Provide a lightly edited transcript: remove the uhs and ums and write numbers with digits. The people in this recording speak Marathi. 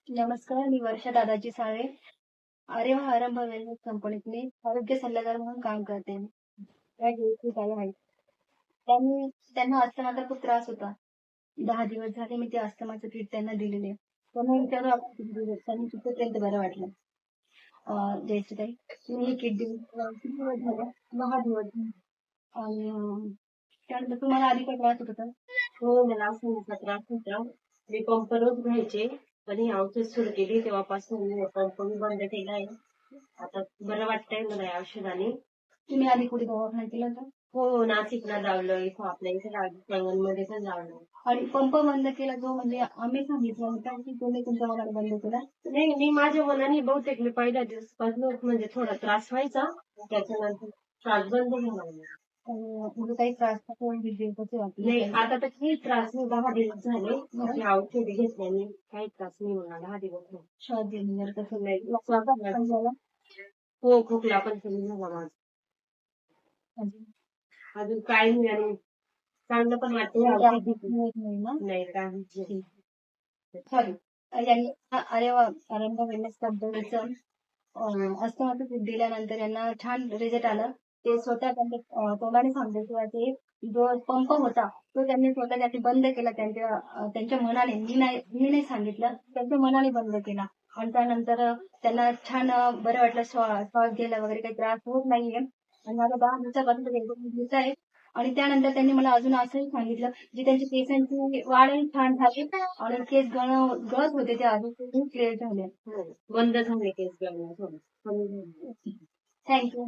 नमस्कार, मी वर्षा दादाजी साळे. आर्य आरंभ वेलनेस कंपनीतले आरोग्य सल्लागार म्हणून काम करते. काय गोष्टी झाल्या माहीत. त्यांनी त्यांना अस्थमाचा खूप त्रास होता. 10 दिवस झाले मी ते अस्थमाचं किट त्यांना दिलेले. त्यांना विचारू आपण किती दिवस त्यांनी कितीपर्यंत बरं वाटलं. जयश्रीताई, तुम्ही हे किट देऊन किती दिवस झाले? 10 दिवस झाले. आणि त्यानंतर तुम्हाला आधी काही त्रास होत होता? हो, मला अस्थमाचा त्रास होता. मी पंप रोज घ्यायचे, पण ही औषध सुरू केली तेव्हापासून मी पंप मी बंद केलाय. आता बरं वाटतंय मला या औषधाने. तुम्ही आधी कुठे दवाखाना केला होता? हो, नाशिकला लावलं, इथं आपल्या इथे सांगलीमध्ये पण लावलं. आणि पंप बंद केला जो म्हणजे आम्ही सांगितलं होतं की तुम्ही तुमच्या मनाला बंद केला? नाही, मी माझ्या मनाने बहुतेक मी पहिल्या दिवसापासून म्हणजे थोडा त्रास व्हायचा, त्याच्यानंतर त्रास बंद झाला. म्हणजे काही त्रास कसे वाटले? नाही, आता तर काही त्रास नाही. 10 दिवस झाले मी औषध घेतल्याने काही त्रास नाही मला. 10 दिवस झाले. श्वास घेण्यावर कसं नाही झाला. हो, खोकला पण कमी झाला माझा. अजून काही नाही आणि चांगलं पण वाटतं. नाही काही सॉरी यांनी अरे वा आरंभ वेलनेस कंपनीचं अस्थमाचं किट दिल्यानंतर यांना छान रिझल्ट आला. ते स्वतः त्यांच्या तोंडाने सांगते किंवा ते जो पंप होता तो त्यांनी स्वतः त्यांनी बंद केला त्यांच्या मनाने. मी नाही सांगितलं, त्यांच्या मनाने बंद केला. आणि त्यानंतर त्यांना छान बरं वाटलं. श्वास घ्यायला वगैरे काही त्रास होत नाहीये. आणि माझा 10 दिवसापासून दिवस आहे. आणि त्यानंतर त्यांनी मला अजून असंही सांगितलं की त्यांच्या केसांची वाढही छान झाली आणि केस गळत होते ते अजून क्लिअर झाले. बंद झाले केस गळणं थोडं कमी झाले. थँक्यू.